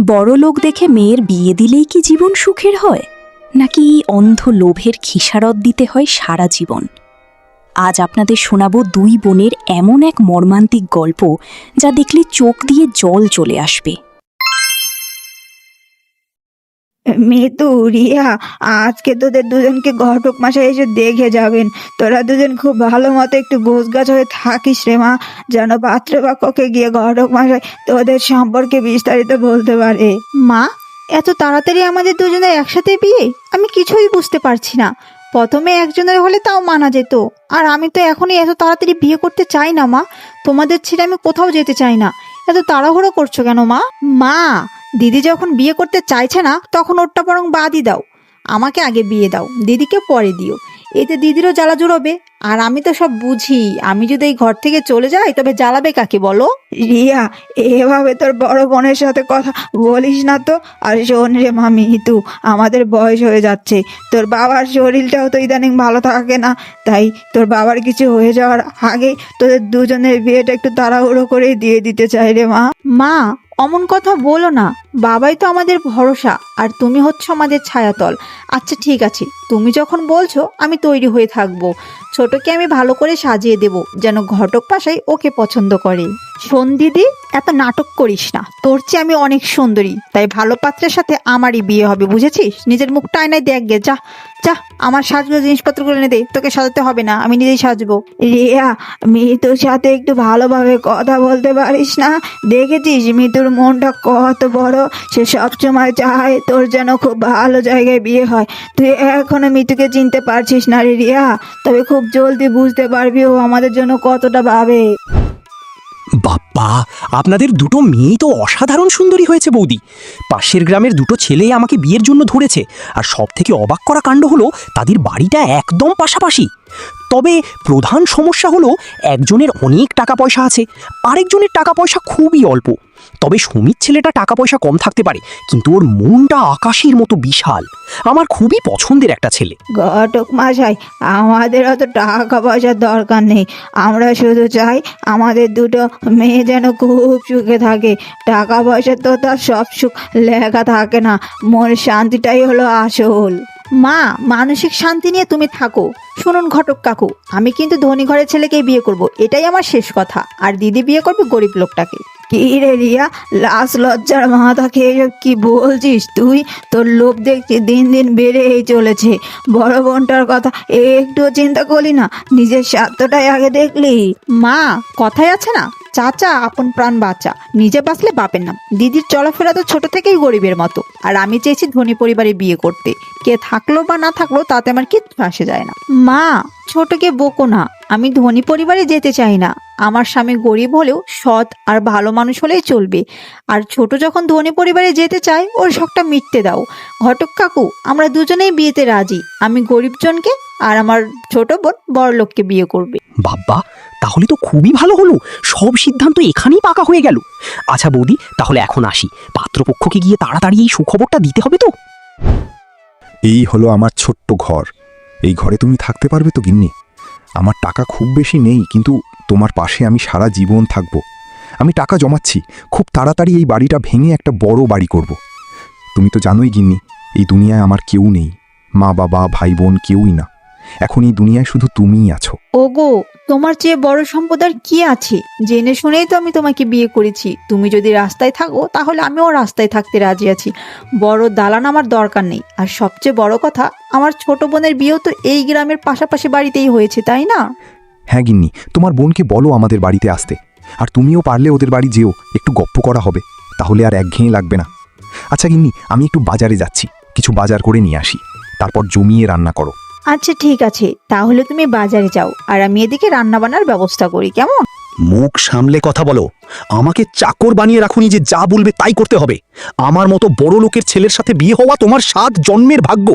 বড়লোক দেখে মেয়ের বিয়ে দিলেই কি জীবন সুখের হয়, নাকি অন্ধ লোভের খিসারত দিতে হয় সারা জীবন? আজ আপনাদের শোনাবো দুই বোনের এমন এক মর্মান্তিক গল্প যা দেখলে চোখ দিয়ে জল চলে আসবে। মিতু, রিয়া, আজকে তোদের দুজনকে ঘটক মশাই এসে দেখে যাবেন। তোরা দুজন খুব ভালো মতো একটু গোছগাছ হয়ে থাকিস রে মা, যেন পাত্রপক্ষকে গিয়ে ঘটক মশাই তোদের সম্পর্কে বিস্তারিত বলতে পারে। মা, এত তাড়াতাড়ি আমাদের দুজনের একসাথে বিয়ে? আমি কিছুই বুঝতে পারছি না। প্রথমে একজনের হলে তাও মানা যেত, আর আমি তো এখনই এত তাড়াতাড়ি বিয়ে করতে চাই না মা। তোমাদের ছেড়ে আমি কোথাও যেতে চাই না। এত তাড়াহুড়ো করছো কেন মা? মা, দিদি যখন বিয়ে করতে চাইছে না তখন ওরটা বরং বাদই দাও। আমাকে আগে বিয়ে দাও, দিদিকে পরে দিও। এতে দিদিরও জ্বালা জুড়বে। আর আমি তো সব বুঝি, আমি যদি এই ঘর থেকে চলে যাই তবে জ্বালাবে কাকে বলো? রিয়া, এভাবে তোর বড় বোনের সাথে কথা বলিস না তো। আর শোন রে মামি, আমাদের বয়স হয়ে যাচ্ছে। তোর বাবার শরীরটাও তো ইদানিং ভালো থাকে না। তাই তোর বাবার কিছু হয়ে যাওয়ার আগেই তোদের দুজনের বিয়েটা একটু তাড়াহুড়ো করে দিয়ে দিতে চাই রে মা। মা, অমন কথা বলো না। বাবাই তো আমাদের ভরসা, আর তুমি হচ্ছে আমাদের ছায়াতল। আচ্ছা ঠিক আছে, তুমি যখন বলছো আমি তৈরি হয়ে থাকবো। ছোটকে আমি ভালো করে সাজিয়ে দেব, যেন ঘটক পাশাই ওকে পছন্দ করে। শোন দিদি, এত নাটক করিস না। তোর চেয়ে আমি অনেক সুন্দরী, তাই ভালো পাত্রের সাথে আমারই বিয়ে হবে, বুঝেছিস? নিজের মুখটা আয়নায় দেখ গে, যা যা। আমার সাজগুলো জিনিসপত্রগুলো এনে দে, তোকে সাজাতে হবে না, আমি নিজেই সাজবো। রিয়া, মিতুর সাথে একটু ভালোভাবে কথা বলতে পারিস না? দেখেছিস মিতুর মনটা কত বড়। সে সবসময় চায় তোর যেন খুব ভালো জায়গায় বিয়ে হয়। তুই এখনো মিতুকে চিনতে পারছিস না রে রিয়া, তবে খুব জলদি বুঝতে পারবি ও আমাদের জন্য কতটা ভাবে। বাবা, আপনাদের দুটো মেয়েই তো অসাধারণ সুন্দরী হয়েছে বৌদি। পাশের গ্রামের দুটো ছেলে আমাকে বিয়ের জন্য ধরেছে, আর সব থেকে অবাক করা কাণ্ড হলো তাদের বাড়িটা একদম পাশাপাশি। তবে প্রধান সমস্যা হলো একজনের অনেক টাকা পয়সা আছে, আরেকজনের টাকা পয়সা খুবই অল্প। তবে সুমিত ছেলেটা টাকা পয়সা কম থাকতে পারে, কিন্তু ওর মনটা আকাশের মতো বিশাল। আমার খুবই পছন্দের একটা ছেলে। ঘটক মশাই, আমাদের অত টাকা পয়সার দরকার নেই। আমরা শুধু চাই আমাদের দুটো মেয়ে যেন খুব সুখে থাকে। টাকা পয়সা তো তার সব সুখ লেখা থাকে না, মনের শান্তিটাই হলো আসল। মা, মানসিক শান্তি নিয়ে তুমি থাকো। শুনুন ঘটক কাকু, আমি কিন্তু ধনী ঘরের ছেলেকেই বিয়ে করব, এটাই আমার শেষ কথা। আর দিদি বিয়ে করবে গরিব লোকটাকে। কি রে রিয়া, লাশ লজ্জার মাথা খেয়ে এসব কি বলছিস তুই? তোর লোভ দেখছি দিন দিন বেড়েই চলেছে। বড় বোনটার কথা একটু চিন্তা করলি না? নিজের স্বার্থটাই আগে দেখলি। মা, কথাই আছে না, চাচা আপন প্রাণ বাঁচা। নিজে বাঁচলে বাপের নাম। দিদির চলাফেরা তো ছোট থেকেই গরিবের মতো, আর আমি চেয়েছি ধনী পরিবারে বিয়ে করতে। কে থাকলো বা না থাকলো তাতে আমার কিচ্ছু আসে যায় না। মা, ছোটকে বকো না। আমি ধনী পরিবারে যেতে চাই না। আমার স্বামী গরিব হলেও সৎ আর ভালো মানুষ হলেই চলবে। আর ছোট যখন ধনী পরিবারে যেতে চায়, ওর শখটা মিটতে দাও। ঘটক কাকু, আমরা দুজনেই বিয়েতে রাজি। আমি গরিবজনকে, আর আমার ছোট বোন বড়লোককে বিয়ে করবে। বাবা, তাহলে তো খুবই ভালো হলো। সব সিদ্ধান্ত এখানেই পাকা হয়ে গেল। আচ্ছা বৌদি, তাহলে এখন আসি। পাত্রপক্ষকে গিয়ে তাড়াতাড়ি এই সুখবরটা দিতে হবে তো। এই হলো আমার ছোট্ট ঘর। এই ঘরে তুমি থাকতে পারবে তো গিন্নি? আমার টাকা খুব বেশি নেই, কিন্তু তোমার পাশে আমি সারা জীবন থাকব। আমি টাকা জমাচ্ছি, খুব তাড়াতাড়ি এই বাড়িটা ভেঙে একটা বড় বাড়ি করব। তুমি তো জানোই গিন্নি, এই দুনিয়ায় আমার কেউ নেই। মা বাবা ভাই বোন কেউই না। এখন এই দুনিয়ায় শুধু তুমিই আছো। ওগো, তোমার চেয়ে বড় সম্পদ আর কি আছে? জেনে শুনেই তো আমি তোমাকে বিয়ে করেছি। তুমি যদি রাস্তায় থাকো তাহলে আমিও রাস্তায় থাকতে রাজি আছি। বড় দালান আমার দরকার নেই। আর সবচেয়ে বড় কথা, আমার ছোট বোনের বিয়েও তো এই গ্রামের পাশাপাশি বাড়িতেই হয়েছে, তাই না? হ্যাঁ গিন্নি, তোমার বোনকে বলো আমাদের বাড়িতে আসতে। আর তুমিও পারলে ওদের বাড়ি যেও, একটু গপ্প করা হবে, তাহলে আর একঘেয়ে লাগবে না। আচ্ছা গিন্নি, আমি একটু বাজারে যাচ্ছি, কিছু বাজার করে নিয়ে আসি, তারপর জমিয়ে রান্না করো। আচ্ছা ঠিক আছে, তাহলে তুমি বাজারে যাও, আর আমি এদিকে রান্না বান্নার ব্যবস্থা করি, কেমন? মুখ সামলে কথা বলো। আমাকে চাকর বানিয়ে রাখুনি যে যা বলবে তাই করতে হবে। আমার মতো বড় লোকের ছেলের সাথে বিয়ে হওয়া তোমার 7 জন্মের ভাগ্য।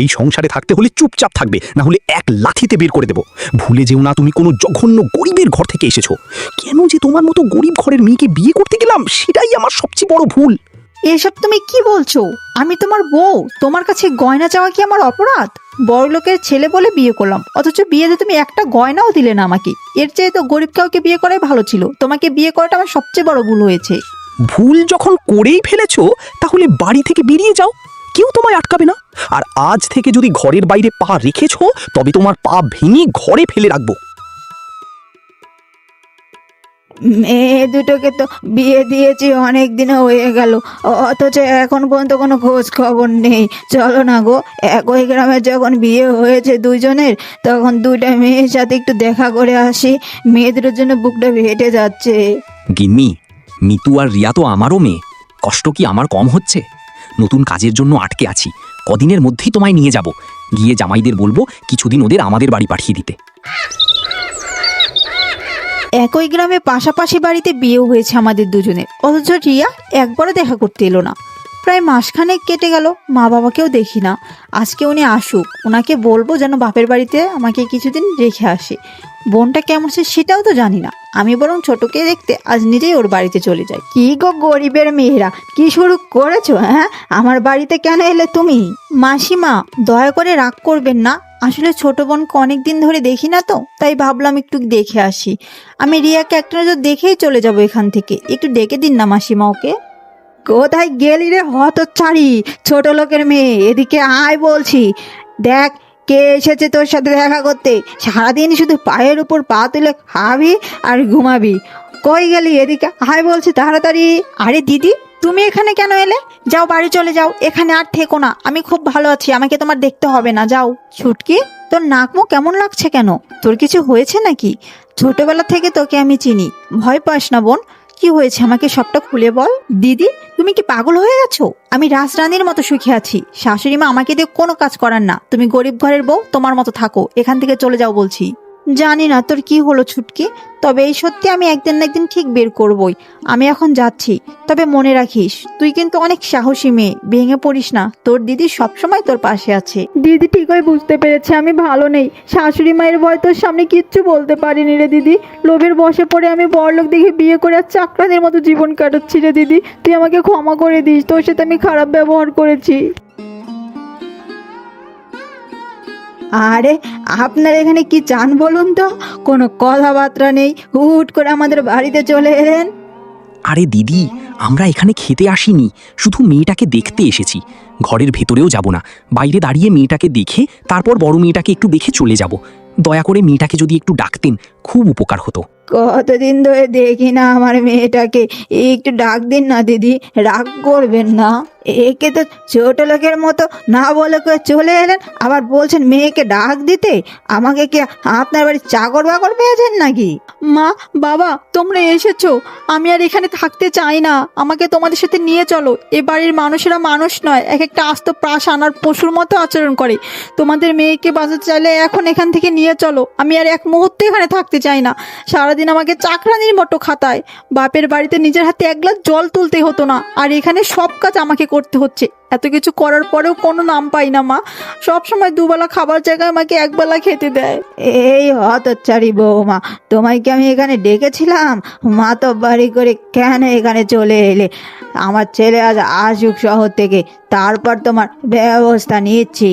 এই সংসারে থাকতে হলে চুপচাপ থাকবে, না হলে এক লাথিতে বের করে দেব। ভুলে যেও না তুমি কোনো জঘন্য গরিবের ঘর থেকে এসেছো। কেন যে তোমার মতো গরিব ঘরের মেয়েকে বিয়ে করতে গেলাম, সেটাই আমার সবচেয়ে বড় ভুল। এসব তুমি কি বলছো? আমি তোমার বউ, তোমার কাছে গয়না চাওয়া কি আমার অপরাধ? বড় লোকের ছেলে বলে বিয়ে করলাম, অথচ বিয়েতে তুমি একটা গয়নাও দিলে না আমাকে। এর চেয়ে তো গরিব কাউকে বিয়ে করাই ভালো ছিল। তোমাকে বিয়ে করাটা আমার সবচেয়ে বড় ভুল হয়েছে। ভুল যখন করেই ফেলেছো তাহলে বাড়ি থেকে বেরিয়ে যাও, কেউ তোমায় আটকাবে না। আর আজ থেকে যদি ঘরের বাইরে পা রেখেছো তবে তোমার পা ভেঙে ঘরে ফেলে রাখবো। মেয়ে দুটোকে তো বিয়ে দিয়েছি অনেক দিন হয়ে গেল, অথচ এখন পর্যন্ত কোনো খোঁজ খবর নেই। চলো না গো, একই গ্রামে যখন বিয়ে হয়েছে দুইজনের, তখন দুইটা মেয়ের সাথে একটু দেখা করে আসি। মেয়ে দুটোর জন্য বুকটা ফেটে যাচ্ছে। গিন্নি, মিতু আর রিয়া তো আমারও মেয়ে, কষ্ট কি আমার কম হচ্ছে? নতুন কাজের জন্য আটকে আছি, কদিনের মধ্যেই তোমায় নিয়ে যাব। গিয়ে জামাইদের বলবো কিছুদিন ওদের আমাদের বাড়ি পাঠিয়ে দিতে। একই গ্রামে পাশাপাশি বাড়িতে বিয়ে হয়েছে আমাদের দুজনের, অথচ রিয়া একবারও দেখা করতে এলো না। প্রায় মাসখানেক কেটে গেল, মা বাবাকেও দেখি না। আজকে উনি আসুক, ওনাকে বলবো যেন বাপের বাড়িতে আমাকে কিছুদিন রেখে আসে। বোনটা কেমন আছে সেটাও তো জানি না। আমি বরং ছোটকে দেখতে আজ নিজেই ওর বাড়িতে চলে যাই। কি গো গরিবের মেয়েরা, কি শুরু করেছো? হ্যাঁ, আমার বাড়িতে কেন এলে তুমি? মাসিমা, দয়া করে রাগ করবেন না, আসলে ছোট বোনকে অনেকদিন ধরে দেখি না তো, তাই ভাবলাম একটু দেখে আসি। আমি রিয়াকে একটা নজর দেখেই চলে যাব এখান থেকে, একটু ডেকে দিন না মাসিমা ওকে। কোথায় গেলি রে হতচ্ছাড়ি ছোট লোকের মেয়ে, এদিকে আয় বলছি। দেখ কে এসেছে তোর সাথে দেখা করতে। সারাদিন শুধু পায়ের উপর পা তুলে খাবি আর ঘুমাবি। কই গেলি? এদিকে আয় বলছি তাড়াতাড়ি। আরে দিদি, তুমি এখানে কেন এলে? যাও বাড়ি চলে যাও, এখানে আর থেকো না। আমি খুব ভালো আছি, আমাকে তোমার দেখতে হবে না, যাও। ছুটকি, তোর নাক মুখ কেমন লাগছে কেন? তোর কিছু হয়েছে নাকি? ছোটবেলা থেকে তোকে আমি চিনি, ভয় পাস না বোন। কি হয়েছে আমাকে সবটা খুলে বল। দিদি, তুমি কি পাগল হয়ে গেছো? আমি রাজরানীর মতো সুখে আছি, শাশুড়ি মা আমাকে দিয়ে কোনো কাজ করার না। তুমি গরিব ঘরের বউ, তোমার মতো থাকো, এখান থেকে চলে যাও বলছি। জানি না তোর কি হলো ছুটকি, তবে এই সত্যি আমি একদিন না একদিন ঠিক বের করবই। আমি এখন যাচ্ছি, তবে মনে রাখিস তুই কিন্তু অনেক সাহসী মেয়ে, ভেঙে পড়িস না, তোর দিদি সবসময় তোর পাশে আছে। দিদি ঠিকই বুঝতে পেরেছে আমি ভালো নেই, শাশুড়ি মায়ের ভয় তোর সামনে কিচ্ছু বলতে পারিনি রে দিদি। লোভের বশে পড়ে আমি বড়লোক দেখে বিয়ে করে আর চাকরানির মতো জীবন কাটাচ্ছি রে দিদি। তুই আমাকে ক্ষমা করে দিস, তোর সাথে আমি খারাপ ব্যবহার করেছি। আরে আপনার এখানে কি চান বলুন তো? কোনো কথাবার্তা নেই, হুট করে আমাদের বাড়িতে চলে এলেন। আরে দিদি, আমরা এখানে খেতে আসিনি, শুধু মেয়েটাকে দেখতে এসেছি। ঘরের ভেতরেও যাব না, বাইরে দাঁড়িয়ে মেয়েটাকে দেখে তারপর বড় মেয়েটাকে একটু দেখে চলে যাব। দয়া করে মেয়েটাকে যদি একটু ডাকতেন খুব উপকার হতো। কতদিন ধরে দেখি না আমার মেয়েটাকে, একটু ডাক দিন না দিদি, রাগ করবেন না। একে তো ছোট লোকের মতো না বলে করে চলে এলেন, আবার বলছেন মেয়েকে ডাক দিতে। আমাকে কি আপনার বাড়ির চাকর বাকর পেয়েছেন নাকি? মা, বাবা, তোমরা এসেছো, আমি আর এখানে থাকতে চাই না, আমাকে তোমাদের সাথে নিয়ে চলো। এ বাড়ির মানুষেরা মানুষ নয়, এক একটা আস্ত প্রাস আনার পশুর মতো আচরণ করে। তোমাদের মেয়েকে বাঁচাতে চাইলে এখন এখান থেকে নিয়ে চলো, আমি আর এক মুহূর্তে এখানে থাকতে চাই না। সারাদিন আমাকে চাকরানির মতো খাতায়, বাপের বাড়িতে নিজের হাতে এক গ্লাস জল তুলতে হতো না, আর এখানে সব কাজ আমাকে করতে হচ্ছে। এত কিছু করার পরেও কোনো নাম পাই না মা, সব সময় দুবেলা খাবার জায়গায় আমাকে একবেলা খেতে দেয়। এই হতচ্ছাড়ি বৌমা, তোমায় কি আমি এখানে ডেকেছিলাম? মা তো বাড়ি করে কেন এখানে চলে এলে? আমার ছেলে আজ আসুক শহর থেকে, তারপর তোমার ব্যবস্থা নিচ্ছি।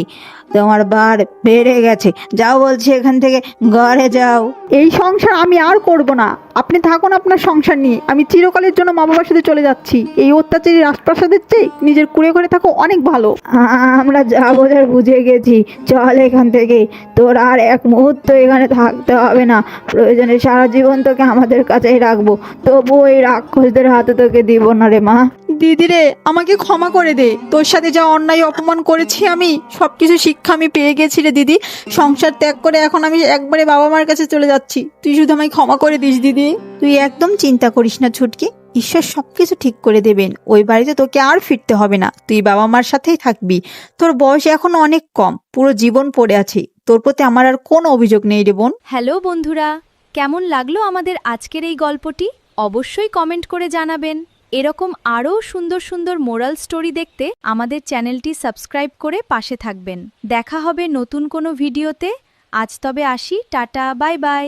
তোমার বার বেড়ে গেছে, যাও বলছি এখান থেকে, ঘরে যাও। এই সংসার আমি আর করব না, আপনি থাকুন আপনার সংসার নিয়ে। আমি চিরকালের জন্য মা বাবার সাথে চলে যাচ্ছি। এই অত্যাচারী রাজপ্রাসাদের চেয়ে নিজের কুড়ে ঘরে থাকো অনেক ভালো। আমরা যা বোঝার বুঝে গেছি, চল এখান থেকে। তোর আর এক মুহূর্ত এখানে থাকতে হবে না, প্রয়োজনে সারা জীবন তোকে আমাদের কাছেই রাখবো, তবুও এই রাক্ষসদের হাতে তোকে দিব না রে মা। দিদি রে, আমাকে ক্ষমা করে দে, তোর সাথে যা অন্যায় অপমান করেছি আমি সবকিছু শিক্ষা আমি পেয়ে গেছি রে দিদি। সংসার ত্যাগ করে এখন আমি একবারে বাবা মার কাছে চলে যাচ্ছি, তুই শুধু আমায় ক্ষমা করে দিস দিদি। তুই একদম চিন্তা করিস না ছুটকি, ঈশ্বর সবকিছু ঠিক করে দেবেন। ওই বাড়িতে তোকে আর ফিরতে হবে না, তুই বাবা মার সাথেই থাকবি। তোর বয়স এখন অনেক কম, পুরো জীবন পড়ে আছে, তোর প্রতি আমার আর কোনো অভিযোগ নেই রে বোন। হ্যালো বন্ধুরা, কেমন লাগলো আমাদের আজকের এই গল্পটি? অবশ্যই কমেন্ট করে জানাবেন। এরকম আরও সুন্দর সুন্দর মোরাল স্টোরি দেখতে আমাদের চ্যানেলটি সাবস্ক্রাইব করে পাশে থাকবেন। দেখা হবে নতুন কোনো ভিডিওতে। আজ তবে আসি, টাটা, বাই বাই।